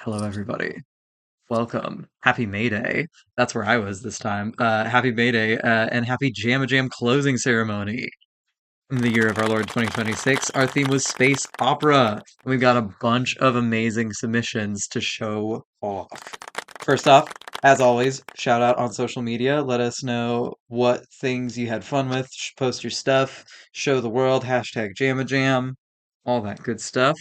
Hello, everybody. Welcome. Happy May Day. That's where I was this time. Happy May Day and happy Jama Jam closing ceremony. In the year of our Lord 2026, our theme was space opera. And we've got a bunch of amazing submissions to show off. First off, as always, shout out on social media. Let us know what things you had fun with. Post your stuff. Show the world. Hashtag Jama Jam. All that good stuff.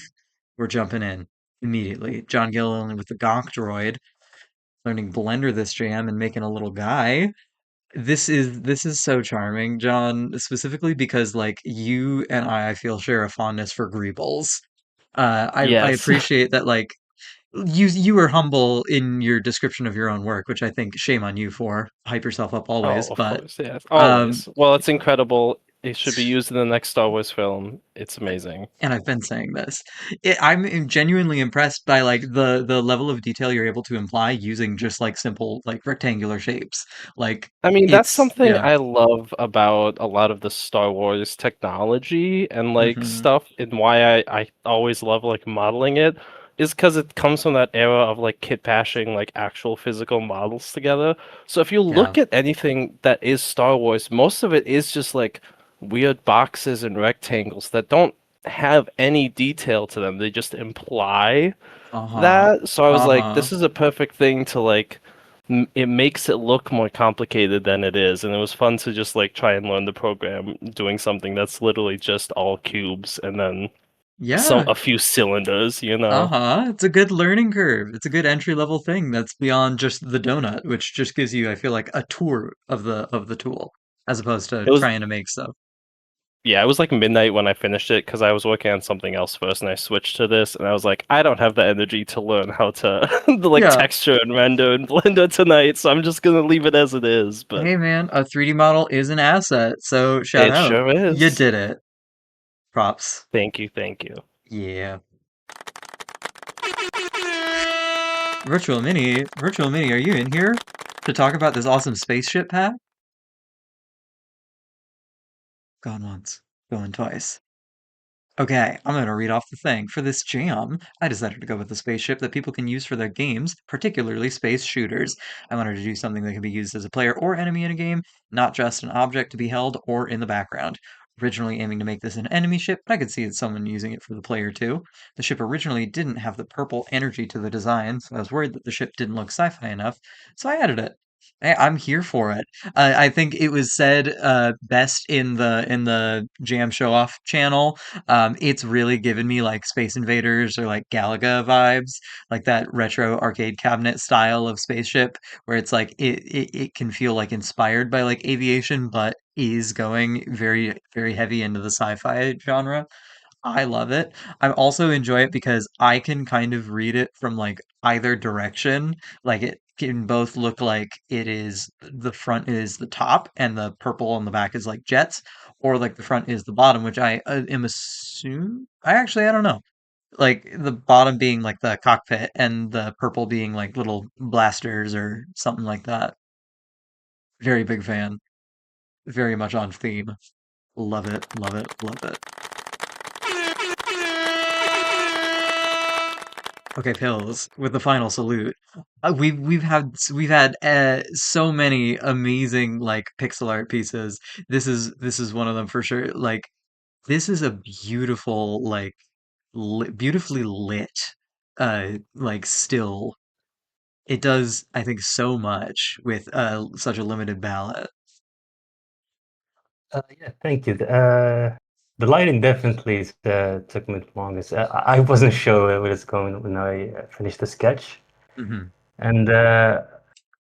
We're jumping in immediately. John Gilliland with the Gonk droid, learning Blender this jam and making a little guy. This is so charming, John, specifically because like you and I feel share a fondness for Greebles. I Yes. appreciate that like you were humble in your description of your own work, which I think shame on you for. Hype yourself up Oh, always, of but course, yes. um Always. Well, it's incredible. It should be used in the next Star Wars film. It's amazing. and I've been saying this. I'm genuinely impressed by like the level of detail you're able to imply using just like simple like rectangular shapes. Like I mean, that's it's something yeah. I love about a lot of the Star Wars technology and like Hmm. stuff, and why I always love like modeling it is because it comes from that era of like kit bashing like actual physical models together. So if you Yeah. look at anything that is Star Wars, most of it is just like weird boxes and rectangles that don't have any detail to them. They just imply Uh-huh. that. So I was like, Uh-huh. this is a perfect thing to like it makes it look more complicated than it is, and it was fun to just like try and learn the program doing something that's literally just all cubes and then Yeah. a few cylinders, you know. Uh-huh. It's a good learning curve. It's a good entry level thing that's beyond just the donut, which just gives you, I feel like, a tour of the tool, as opposed to It was trying to make stuff. Yeah, it was like midnight when I finished it because I was working on something else first, and I switched to this, and I was like, I don't have the energy to learn how to the like Yeah. texture and render and Blender tonight, so I'm just gonna leave it as it is. But Hey man, a 3D model is an asset, so shout it out. sure You is. did it. Props. Thank you, thank you. Yeah. Virtual Mini, are you in here to talk about this awesome spaceship pack? Gone once, going twice. Okay, I'm going to read off the thing. For this jam, I decided to go with a spaceship that people can use for their games, particularly space shooters. I wanted to do something that can be used as a player or enemy in a game, not just an object to be held or in the background. Originally aiming to make this an enemy ship, but I could see someone using it for the player too. The ship originally didn't have the purple energy to the design, so I was worried that the ship didn't look sci-fi enough, so I added it. I'm here for it. I think it was said best in the Jam Show Off channel. It's really given me like Space Invaders or like Galaga vibes, like that retro arcade cabinet style of spaceship, where it's like it can feel like inspired by like aviation, but is going very, very heavy into the sci-fi genre. I love it. I also enjoy it because I can kind of read it from like either direction. Like it can both look like it is the front is the top and the purple on the back is like jets, or like the front is the bottom, which I am assume. I don't know. Like the bottom being like the cockpit and the purple being like little blasters or something like that. Very big fan. Very much on theme. Love it. Love it. Love it. Okay, Pills, with the final salute. We've had so many amazing like pixel art pieces. This is one of them for sure. Like this is a beautiful like beautifully lit like still. It does I think so much with such a limited palette. Yeah, thank you. The lighting definitely took me the longest. I wasn't sure where it's going when I finished the sketch, Hmm. and as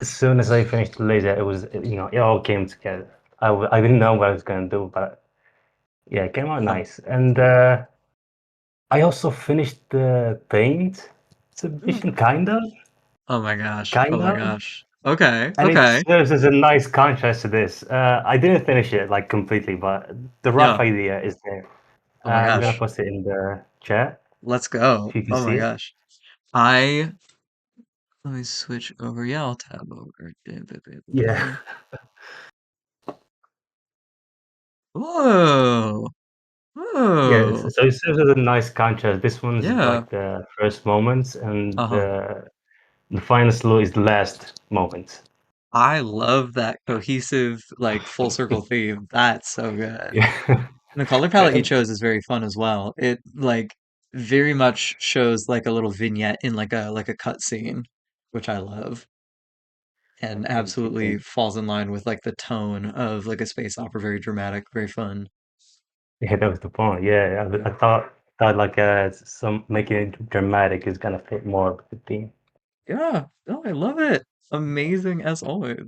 soon as I finished the laser, it all came together. I didn't know what I was going to do, but yeah, it came out Yeah. nice. And I also finished the paint submission, Oh my gosh. Oh kind my of. gosh. Okay. And it Okay. serves as a nice contrast to this. I didn't finish it like completely, but the rough Yeah. idea is there. Oh my I'm gonna gosh. post it in the chat Let's go. if you can Oh see my it. gosh. I Let me switch over. Yeah, I'll tab over. Yeah, Whoa. Yeah, Oh, so it serves as a nice contrast. This one's yeah. like the first moments, and Uh-huh. the final slow is the last moments. I love that cohesive, like full circle theme. That's so good. Yeah. And the color palette you chose is very fun as well. It like very much shows like a little vignette in like a cut scene, which I love, and Thank you, absolutely thank you. falls in line with like the tone of like a space opera. Very dramatic, very fun. Yeah, that was the point. Yeah, I Yeah. thought like some making it dramatic is gonna fit more with the theme. Yeah. No, I love it. Amazing as always.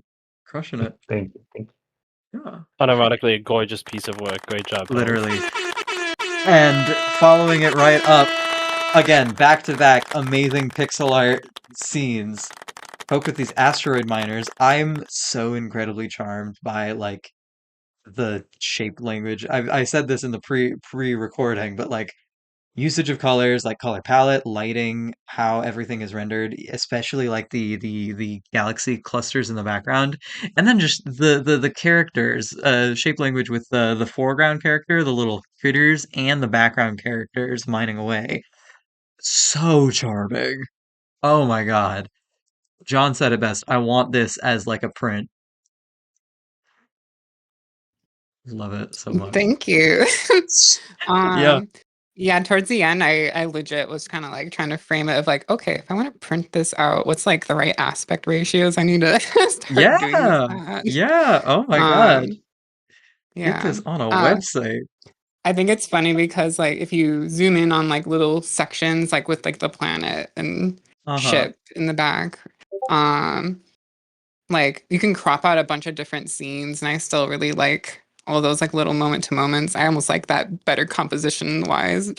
Crushing it. Thank you, thank Yeah. Unironically, a gorgeous piece of work. Great job, guys. Literally. And following it right up, again, back to back, amazing pixel art scenes. Poke with these asteroid miners. I'm so incredibly charmed by like the shape language. I said this in the pre-recording, but like usage of colors, like color palette, lighting, how everything is rendered, especially like the galaxy clusters in the background, and then just the characters, shape language with the foreground character, the little critters, and the background characters mining away. So charming. Oh my God. John said it best. I want this as like a print. Love it so much. Thank you. Yeah. Um, yeah, towards the end, I legit was kind of like trying to frame it of like, okay, if I want to print this out, what's like the right aspect ratios I need to start doing this Yeah. at? Yeah. Oh my God. Um, Get yeah. this on a Uh, website. I think it's funny because like if you zoom in on like little sections, like with like the planet and Uh-huh. ship in the back, um, like you can crop out a bunch of different scenes, and I still really like all those like little moment to moments. I almost like that better composition wise than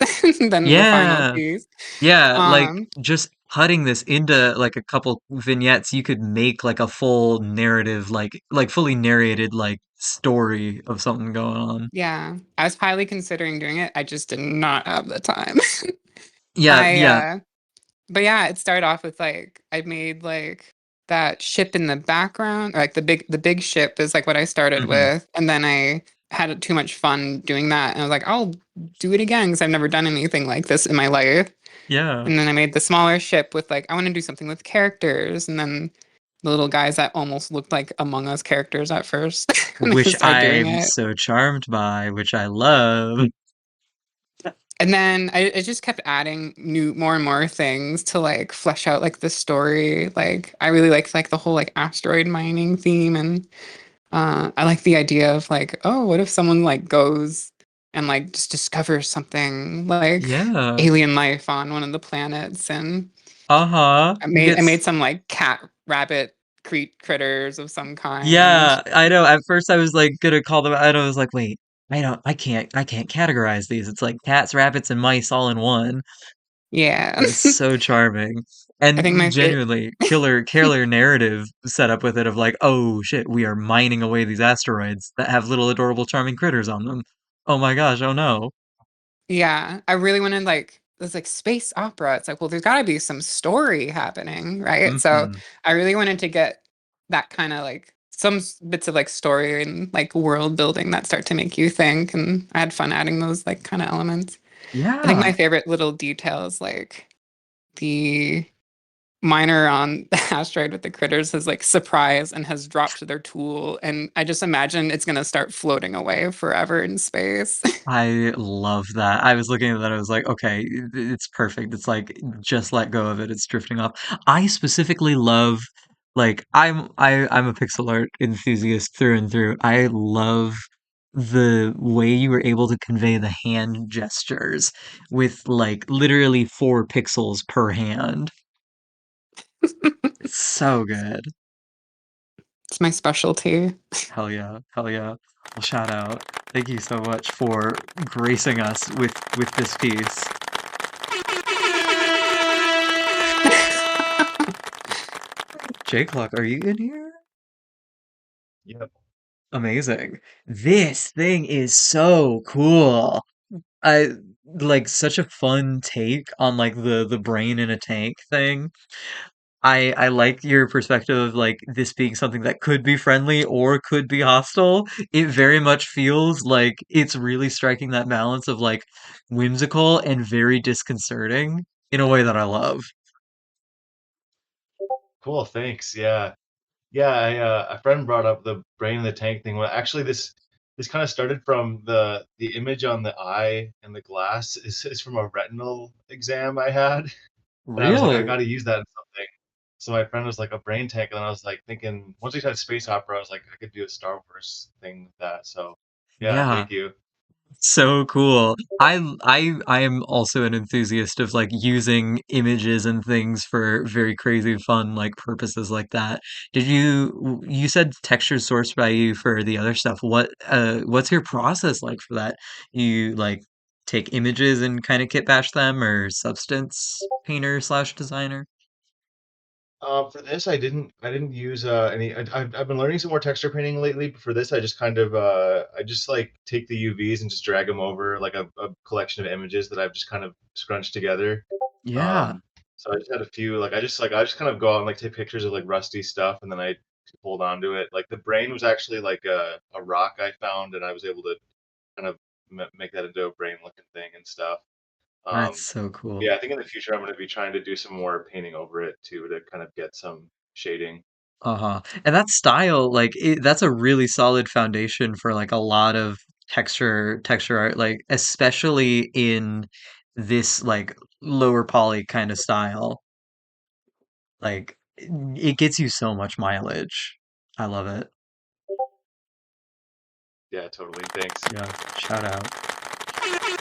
the final Yeah. piece. Yeah, like Um, just cutting this into like a couple vignettes, you could make like a full narrative, like fully narrated like story of something going on. yeah, I was highly considering doing it. I just did not have the time. Yeah, I yeah. But yeah, it started off with like I made like that ship in the background, or like the big ship is like what I started Hmm. with, and then I had too much fun doing that, and I was like, I'll do it again because I've never done anything like this in my life. Yeah. And then I made the smaller ship with like I want to do something with characters, and then the little guys that almost looked like Among Us characters at first, and I Which started doing I'm it. so charmed by, which I love. And then I just kept adding more and more things to like flesh out like the story. Like I really like the whole like asteroid mining theme, and I like the idea of like, oh, what if someone like goes and like just discovers something like Yeah. alien life on one of the planets, and Uh-huh. You get I made some like cat rabbit critters of some kind. Yeah, I know. At first I was like gonna call them out, and I was like, wait, I can't categorize these. It's like cats, rabbits, and mice all in one. Yeah, It was so charming. I think And my favorite. genuinely killer narrative set up with it of like, oh shit, we are mining away these asteroids that have little adorable charming critters on them. Oh my gosh, oh no. Yeah, I really wanted like this like space opera. It's like, well, there's got to be some story happening, right? So Hmm. I really wanted to get that kind of like some bits of like story and like world building that start to make you think, and I had fun adding those like kind of elements. I think Yeah. my favorite little detail is like the miner on the asteroid with the critters has like surprised and has dropped their tool, and I just imagine it's gonna start floating away forever in space. I love that. I was looking at that, I was like, okay, it's perfect. It's like just let go of it. It's drifting off. I specifically love like I'm a pixel art enthusiast through and through. I love the way you were able to convey the hand gestures with like literally 4 pixels per hand. It's so good. It's my specialty. Hell yeah. Hell yeah. Well, shout out. Thank you so much for gracing us with this piece. J Clock, are you in here? you. Amazing. This thing is so cool. I like such a fun take on like the brain in a tank thing. I like your perspective of like this being something that could be friendly or could be hostile. It very much feels like it's really striking that balance of like whimsical and very disconcerting in a way that I love. Cool, thanks. Yeah. Yeah, a friend brought up the brain in the tank thing. Well, actually, this kind of started from the image on the eye and the glass is from a retinal exam I had, and I was like, I Really? got to use that in something. So my friend was like a brain tank, and then I was like thinking, once we tried space opera, I was like, I could do a Star Wars thing with that. So yeah, Yeah. thank you. So cool. I am also an enthusiast of like using images and things for very crazy fun like purposes like that. You said texture sourced by you for the other stuff. What's your process like for that? You like take images and kind of kit bash them or substance painter slash designer? For this, I didn't use any. I've been learning some more texture painting lately, but for this, I just kind of I just like take the UVs and just drag them over like a collection of images that I've just kind of scrunched together. Yeah. Um, so I just had a few like I just kind of go out and like take pictures of like rusty stuff, and then I hold on to it. Like the brain was actually like a rock I found, and I was able to kind of make that into a brain looking thing and stuff. That's Um, so cool. yeah, I think in the future I'm going to be trying to do some more painting over it too to kind of get some shading. Uh-huh. And that style, that's a really solid foundation for like a lot of texture art, like especially in this like lower poly kind of style. Like it gets you so much mileage. I love it. Yeah, totally. Thanks. Yeah. Shout out.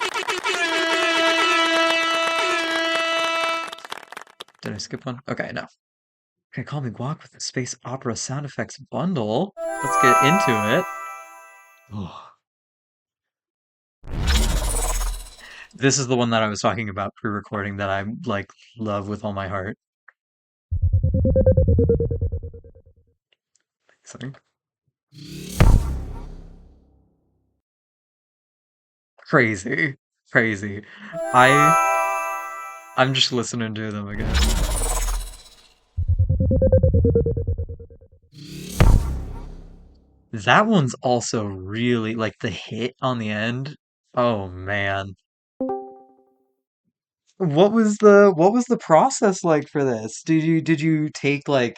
Did I skip one? Okay, no. Okay, call me Guac with the Space Opera sound effects bundle. Let's get into it. Oh, this is the one that I was talking about pre-recording that I like love with all my heart. Sorry. Crazy. Crazy. I I'm just listening to them again. That one's also really like the hit on the end. Oh man. What was the process like for this? Did you take like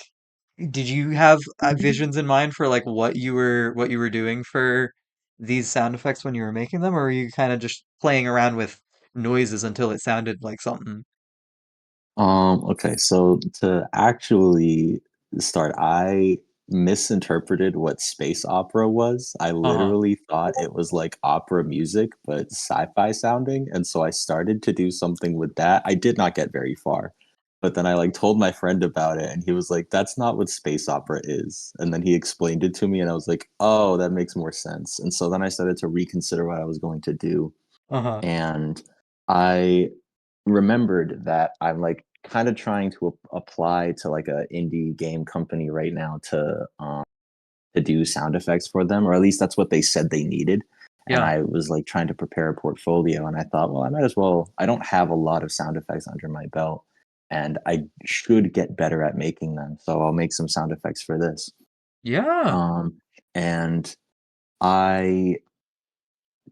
did you have visions in mind for like what you were doing for these sound effects when you were making them, or were you kind of just playing around with noises until it sounded like something? Okay, so to actually start, I misinterpreted what space opera was. I Uh-huh. literally thought it was like opera music, but sci-fi sounding, and so I started to do something with that. I did not get very far, but then I like told my friend about it, and he was like, "That's not what space opera is." And then he explained it to me, and I was like, "Oh, that makes more sense." And so then I started to reconsider what I was going to do, Uh-huh. and I remembered that I'm like kind of trying to apply to like a indie game company right now to do sound effects for them, or at least that's what they said they needed. And Yeah. I was like trying to prepare a portfolio, and I thought, well, I might as well. I don't have a lot of sound effects under my belt, and I should get better at making them. So I'll make some sound effects for this. Yeah. Um, and I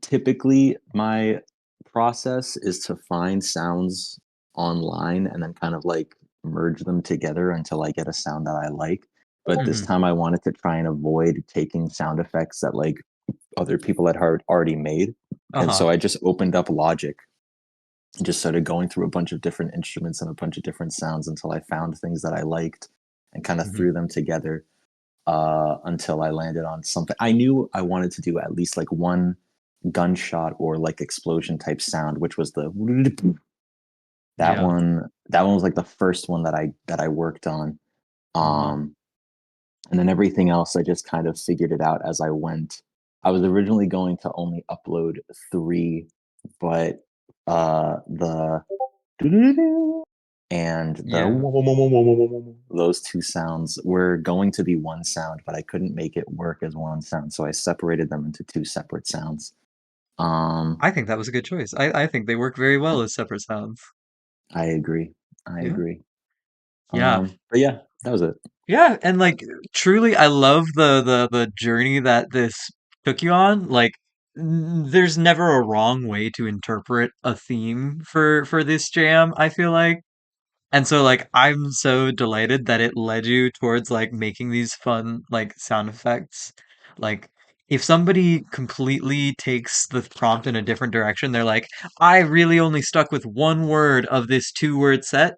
typically my process is to find sounds online and then kind of like merge them together until I get a sound that I like. But this Hmm. time I wanted to try and avoid taking sound effects that like other people had already made. And Uh-huh. so I just opened up Logic and just started going through a bunch of different instruments and a bunch of different sounds until I found things that I liked and kind of Hmm. threw them together until I landed on something. I knew I wanted to do at least like one gunshot or like explosion type sound, which was the that Yeah. one. That one was like the first one that I worked on. Uh-huh. Um, and then everything else, I just kind of figured it out as I went. I was originally going to only upload three, but the and Yeah. those two sounds were going to be one sound, but I couldn't make it work as one sound, so I separated them into two separate sounds. Um, I think that was a good choice. I think they work very well as separate sounds. I agree. I Yeah. agree. Yeah. But yeah, that was it. Yeah, and like truly I love the journey that this took you on. Like there's never a wrong way to interpret a theme for this jam, I feel like. And so like I'm so delighted that it led you towards like making these fun like sound effects. Like if somebody completely takes the prompt in a different direction, they're like, I really only stuck with one word of this two-word set.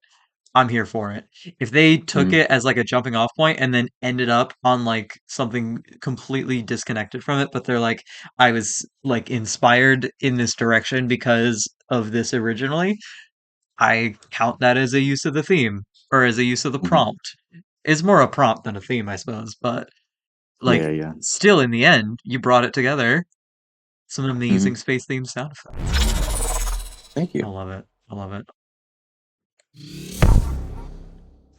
I'm here for it. If they took Mhm. it as like a jumping off point and then ended up on like something completely disconnected from it, but they're like, I was like inspired in this direction because of this originally, I count that as a use of the theme or as a use of the Mhm. prompt. It's more a prompt than a theme, I suppose, but Yeah, like yeah. still in the end, you brought it together. Some Mhm. amazing space theme sound effects. Thank I you. love it. I love it.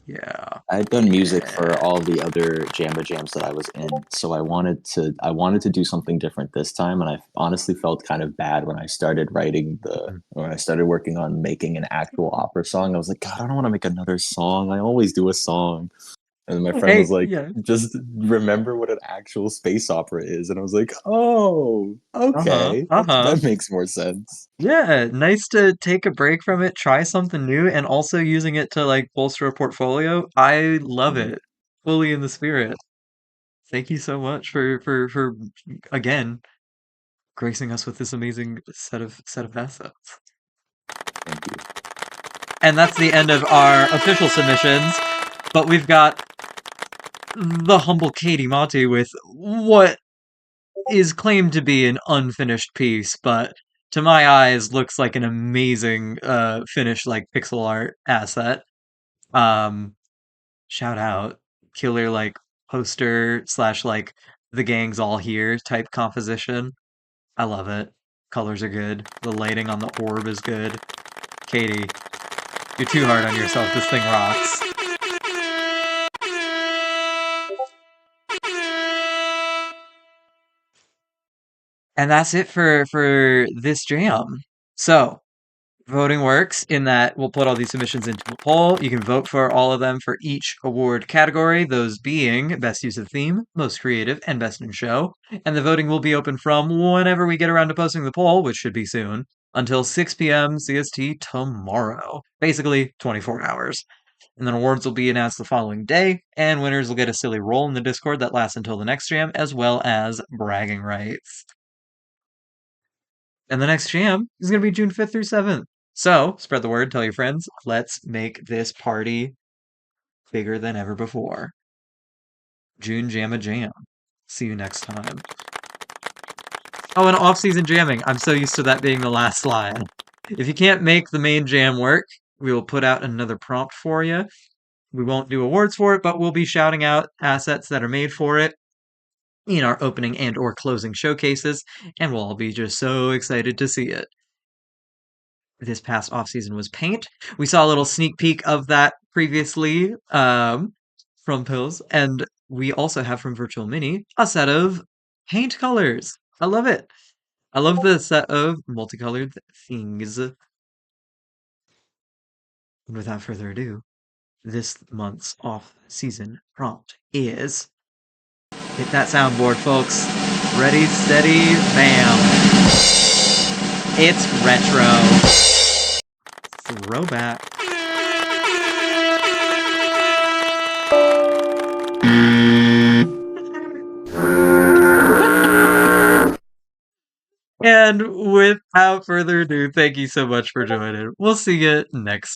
Yeah. I'd done music for Yeah. all the other Jamba Jams that I was in, so I wanted to do something different this time, and I honestly felt kind of bad when I started when I started working on making an actual opera song. I was like, God, I don't want to make another song. I always do a song. And my friend Hey, was like, yeah. just remember what an actual space opera is. And I was like, oh, Uh-huh. okay. Uh-huh. That makes more sense. Yeah, nice to take a break from it, try something new, and also using it to like bolster a portfolio. I love Mhm. it. Fully in the spirit. Thank you so much for again gracing us with this amazing set of assets. Thank you. And that's the end of our official submissions, but we've got the humble Katie Monty with what is claimed to be an unfinished piece, but to my eyes looks like an amazing finished like pixel art asset. Um Shout out. Killer like poster slash like the gang's all here type composition. I love it. Colors are good. The lighting on the orb is good. Katie, you're too hard on yourself. This thing rocks. And that's it for this jam. So, voting works in that we'll put all these submissions into a poll. You can vote for all of them for each award category, those being Best Use of Theme, Most Creative, and Best in Show. And the voting will be open from whenever we get around to posting the poll, which should be soon, until 6 p.m. CST tomorrow. Basically, 24 hours. And then awards will be announced the following day, and winners will get a silly roll in the Discord that lasts until the next jam, as well as bragging rights. And the next jam is going to be June 5th through 7th. So, spread the word, tell your friends. Let's make this party bigger than ever before. June Jamma Jam. See you next time. Oh, and off-season jamming. I'm so used to that being the last line. If you can't make the main jam work, we will put out another prompt for you. We won't do awards for it, but we'll be shouting out assets that are made for it in our opening and or closing showcases, and we'll all be just so excited to see it. This past off season was paint. We saw a little sneak peek of that previously from Pills, and we also have from Virtual Mini a set of paint colors. I love it. I love the set of multicolored things. And without further ado, this month's off season prompt is hit that soundboard, folks. Ready, steady, bam. It's retro. Throwback. And without further ado, thank you so much for joining. We'll see you next